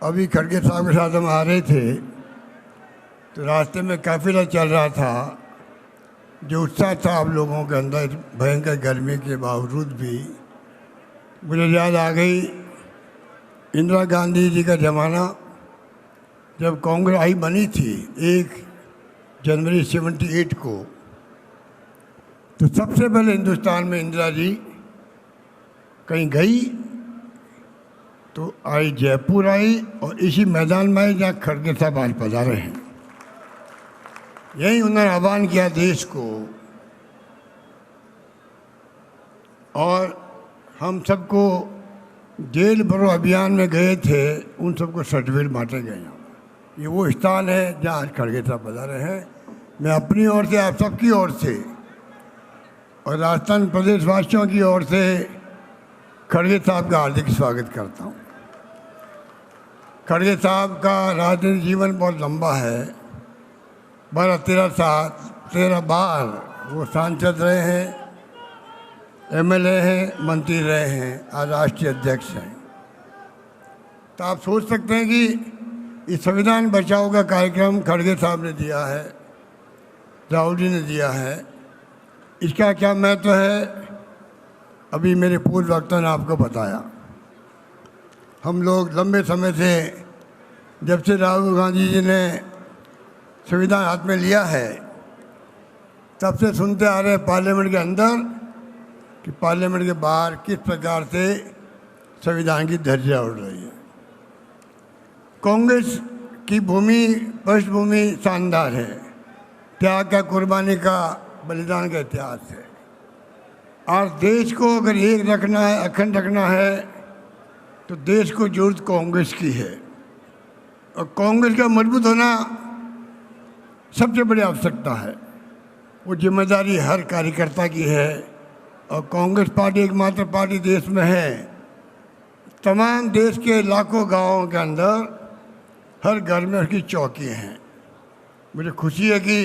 अभी खड़गे साहब के साथ हम आ रहे थे तो रास्ते में काफिला चल रहा था। जो उत्साह था आप लोगों के अंदर भयंकर गर्मी के बावजूद भी, मुझे याद आ गई इंदिरा गांधी जी का ज़माना, जब कांग्रेस आई बनी थी 1 जनवरी 78 को। तो सबसे पहले हिंदुस्तान में इंदिरा जी कहीं गई तो आई, जयपुर आई और इसी मैदान में आई जहाँ खड़गे साहब आज पधारे हैं। यही उन्होंने आह्वान किया देश को, और हम सबको जेल भरो अभियान में गए थे, उन सबको सर्टिफिकेट बांटे गए। ये वो स्थान है जहाँ आज खड़गे साहब पधारे हैं। मैं अपनी ओर से, आप सबकी ओर से और राजस्थान प्रदेश वासियों की ओर से खड़गे साहब का हार्दिक स्वागत करता हूँ। खड़गे साहब का राजनीतिक जीवन बहुत लंबा है। 12-13 बार वो सांसद रहे हैं, एमएलए हैं, मंत्री रहे हैं, आज राष्ट्रीय अध्यक्ष हैं। तो आप सोच सकते हैं कि इस संविधान बचाओ का कार्यक्रम खड़गे साहब ने दिया है, राहुल जी ने दिया है, इसका क्या महत्व है अभी मेरे पूर्व वक्ता ने आपको बताया। हम लोग लंबे समय से, जब से राहुल गांधी जी ने संविधान हाथ में लिया है, तब से सुनते आ रहे हैं पार्लियामेंट के अंदर कि पार्लियामेंट के बाहर किस प्रकार से संविधान की धज्जियां उड़ रही है। कांग्रेस की पृष्ठभूमि शानदार है, त्याग का, कुर्बानी का, बलिदान का इतिहास है। आज देश को अगर एक रखना है, अखंड रखना है, तो देश को जरूरत कांग्रेस की है। और कांग्रेस का मजबूत होना सबसे बड़ी आवश्यकता है। वो जिम्मेदारी हर कार्यकर्ता की है। और कांग्रेस पार्टी एकमात्र पार्टी देश में है, तमाम देश के लाखों गांवों के अंदर हर घर में उसकी चौकी हैं। मुझे खुशी है कि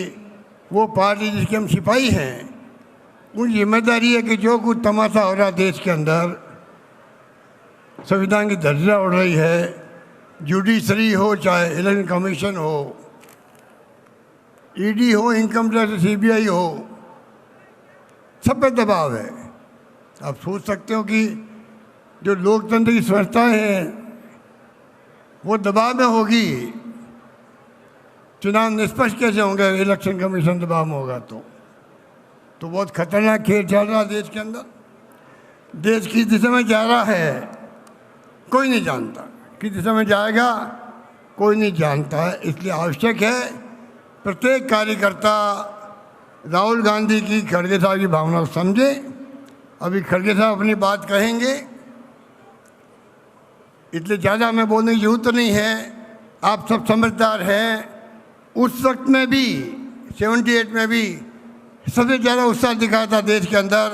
वो पार्टी जिसके हम सिपाही हैं, उन जिम्मेदारी है कि जो कुछ तमाशा हो रहा देश के अंदर, संविधान की धज्जियां उड़ रही है, जुडिशरी हो, चाहे इलेक्शन कमीशन हो, ईडी हो, इनकम टैक्स, सीबीआई हो, सब पे दबाव है। आप सोच सकते हो कि जो लोकतंत्र की संस्थाएं हैं वो दबाव में होगी, चुनाव निष्पक्ष कैसे होंगे, इलेक्शन कमीशन दबाव में होगा तो बहुत खतरनाक खेल चल रहा है देश के अंदर। देश किस दिशा में जा रहा है कोई नहीं जानता, किस दिशा में जाएगा कोई नहीं जानता है। इसलिए आवश्यक है प्रत्येक कार्यकर्ता राहुल गांधी की, खड़गे साहब की भावना को समझे। अभी खड़गे साहब अपनी बात कहेंगे, इसलिए ज़्यादा मैं बोलने की जरूरत नहीं है, आप सब समझदार हैं। उस वक्त में भी 78 में भी सबसे ज़्यादा उत्साह दिखाया था देश के अंदर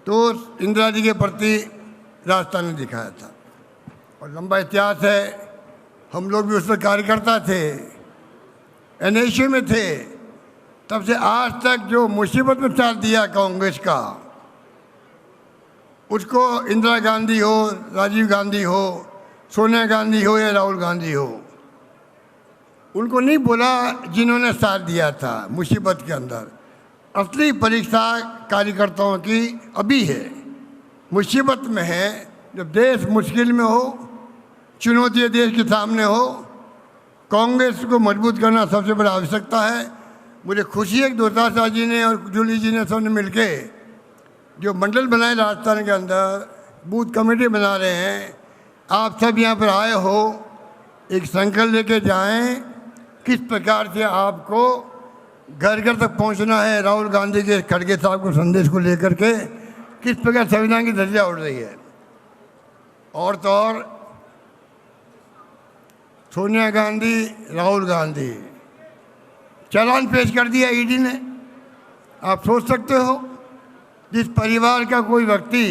तो इंदिरा जी के प्रति राजस्थान ने दिखाया था। और लंबा इतिहास है, हम लोग भी उसमें कार्यकर्ता थे, एनएसयू में थे। तब से आज तक जो मुसीबत में साथ दिया कांग्रेस का, उसको इंदिरा गांधी हो, राजीव गांधी हो, सोनिया गांधी हो या राहुल गांधी हो, उनको नहीं बोला जिन्होंने साथ दिया था मुसीबत के अंदर। असली परीक्षा कार्यकर्ताओं की अभी है, मुसीबत में है, जब देश मुश्किल में हो, चुनौतियाँ देश के सामने हो, कांग्रेस को मजबूत करना सबसे बड़ा आवश्यकता है। मुझे खुशी है कि दुर्गा जी ने और जूली जी ने सबने मिलके जो मंडल बनाए राजस्थान के अंदर, बूथ कमेटी बना रहे हैं। आप सब यहाँ पर आए हो, एक संकल्प लेके जाएं किस प्रकार से आपको घर घर तक पहुँचना है। राहुल गांधी के, खड़गे साहब को संदेश को लेकर के किस प्रकार संविधान की धज्जियां उड़ रही है। और तो और सोनिया गांधी, राहुल गांधी, चालान पेश कर दिया ईडी ने। आप सोच सकते हो, जिस परिवार का कोई व्यक्ति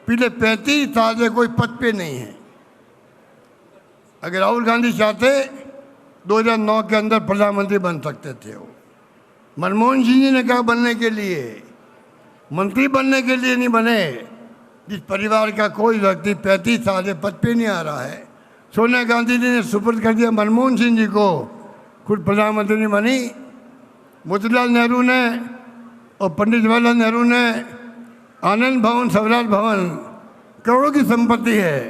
पिछले 35 साल से कोई पद पे नहीं है, अगर राहुल गांधी चाहते 2009 के अंदर प्रधानमंत्री बन सकते थे। वो मनमोहन सिंह जी ने कहा बनने के लिए, मंत्री बनने के लिए नहीं बने। जिस परिवार का कोई व्यक्ति 35 साल से पद पे नहीं आ रहा है, सोनिया गांधी जी ने सुपुर्द कर दिया मनमोहन सिंह जी को, खुद प्रधानमंत्री नहीं बनी। मोतीलाल नेहरू ने और पंडित जवाहरलाल नेहरू ने आनंद भवन, स्वराज भवन, करोड़ों की संपत्ति है,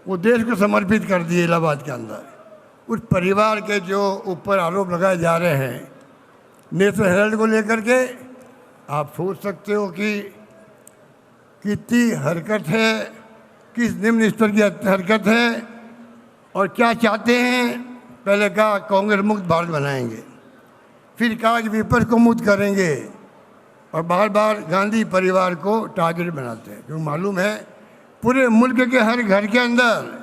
वो देश को समर्पित कर दिए इलाहाबाद के अंदर। उस परिवार के जो ऊपर आरोप लगाए जा रहे हैं नेशनल हेराल्ड को लेकर के, आप सोच सकते हो कि कितनी हरकत है, किस निम्न स्तर की हरकत है और क्या चाहते हैं। पहले कहा कांग्रेस मुक्त भारत बनाएंगे, फिर कहा कि विपक्ष को मुक्त करेंगे, और बार बार गांधी परिवार को टारगेट बनाते हैं। क्योंकि मालूम है पूरे मुल्क के हर घर के अंदर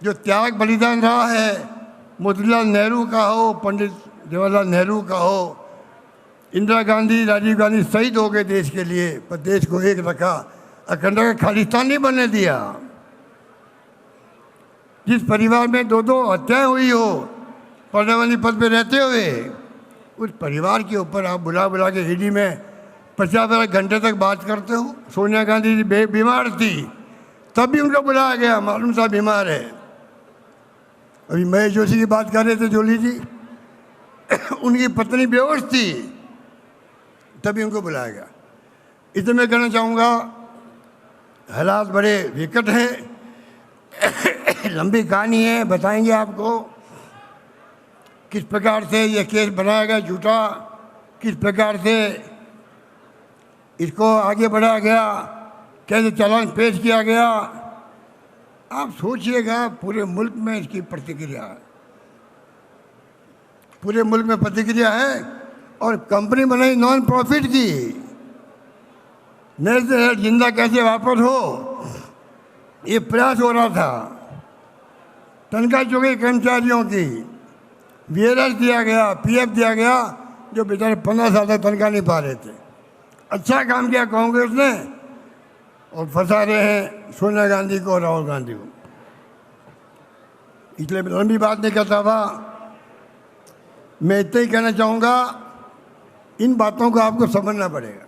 जो त्याग बलिदान रहा है, मोतीलाल नेहरू का हो, पंडित जवाहरलाल नेहरू का हो, इंदिरा गांधी, राजीव गांधी शहीद हो गए देश के लिए, पर देश को एक रखा, अखंड खालिस्तान नहीं बनने दिया। जिस परिवार में दो दो हत्याएं हुई हो प्रधानमंत्री पद पे रहते हुए, उस परिवार के ऊपर आप बुला बुला के ईडी में 50 घंटे तक बात करते हो। सोनिया गांधी जी बीमार थी, तब भी उनको बुलाया गया, मालूम सा बीमार है। अभी महेश जोशी की बात कर रहे थे, जोली जी उनकी पत्नी बेहोश थी, तभी उनको बुलाया गया। इसलिए मैं कहना चाहूँगा हालात बड़े विकट हैं, लंबी कहानी है, बताएंगे आपको किस प्रकार से ये केस बनाया गया झूठा, किस प्रकार से इसको आगे बढ़ाया गया, कैसे चालान पेश किया गया। आप सोचिएगा पूरे मुल्क में इसकी प्रतिक्रिया है, पूरे मुल्क में प्रतिक्रिया है। और कंपनी बनाई नॉन प्रॉफिट की, नेशनल जिंदा कैसे वापस हो, ये प्रयास हो रहा था। तनख्वाह चुकी कर्मचारियों की, वीआरएस दिया गया, पीएफ दिया गया, जो बेचारे 15 साल तक तनख्वाह नहीं पा रहे थे। अच्छा काम किया कांग्रेस ने, और फंसा रहे हैं सोनिया गांधी को और राहुल गांधी को। इसलिए लंबी बात नहीं करता था, मैं इतना ही कहना चाहूँगा, इन बातों को आपको समझना पड़ेगा।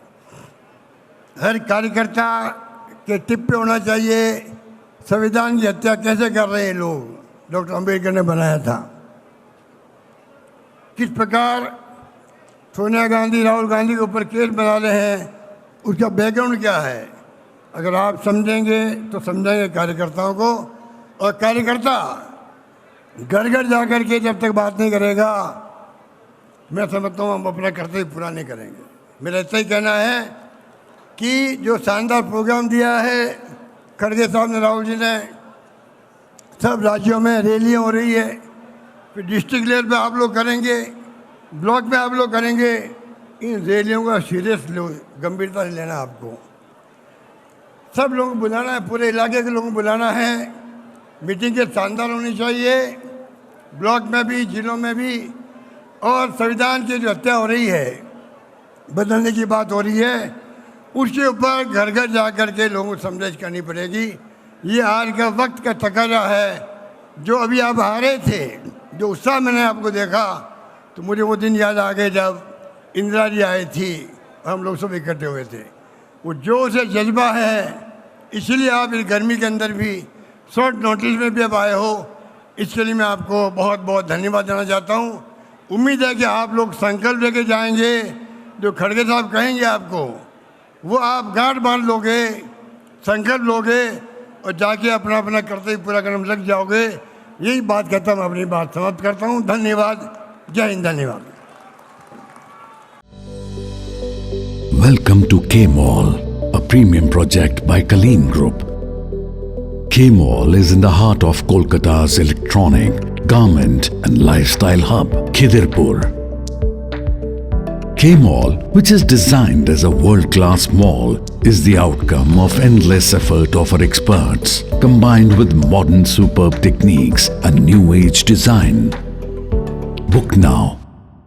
हर कार्यकर्ता के टिप पे होना चाहिए संविधान की हत्या कैसे कर रहे हैं लोग, डॉक्टर अम्बेडकर ने बनाया था। किस प्रकार सोनिया गांधी, राहुल गांधी के ऊपर केस बना रहे हैं, उसका बैकग्राउंड क्या है। अगर आप समझेंगे तो समझेंगे कार्यकर्ताओं को, और कार्यकर्ता घर घर जा कर के जब तक बात नहीं करेगा, मैं समझता हूँ हम अपना कर्तव्य पूरा नहीं करेंगे। मेरा इतना ही कहना है कि जो शानदार प्रोग्राम दिया है खड़गे साहब ने, राहुल जी ने, सब राज्यों में रैलियाँ हो रही है, फिर डिस्ट्रिक्ट लेवल पे आप लोग करेंगे, ब्लॉक में आप लोग करेंगे। इन रैलियों का सीरियस गंभीरता से लेना, आपको सब लोगों को बुलाना है, पूरे इलाके के लोगों को बुलाना है। मीटिंग के शानदार होनी चाहिए, ब्लॉक में भी, जिलों में भी। और संविधान की जो हत्या हो रही है, बदलने की बात हो रही है, उसके ऊपर घर घर जा कर के लोगों को समझाइश करनी पड़ेगी। ये आज का वक्त का तकाजा है। जो अभी आप हारे थे, जो उत्साह मैंने आपको देखा, तो मुझे वो दिन याद आ गए जब इंदिरा जी आई थी, हम लोग सब इकट्ठे हुए थे। वो जोश है, जज्बा है, इसलिए आप इस गर्मी के अंदर भी शॉर्ट नोटिस में भी अब आए हो। इसके लिए मैं आपको बहुत बहुत धन्यवाद देना चाहता हूँ। उम्मीद है कि आप लोग संकल्प लेके जाएंगे, जो खड़गे साहब कहेंगे आपको, वो आप गांठ बांध लोगे, संकल्प लोगे, और जाके अपना अपना कर्तव्य पूरा करने में लग जाओगे। यही बात कहता मैं अपनी बात समाप्त करता हूँ। धन्यवाद, जय हिंद, धन्यवाद। Welcome to K-Mall, a premium project by Kaleen Group. K-Mall is in the heart of Kolkata's electronic, garment and lifestyle hub, Khidirpur. K-Mall, which is designed as a world-class mall, is the outcome of endless effort of our experts, combined with modern superb techniques and new age design. Book now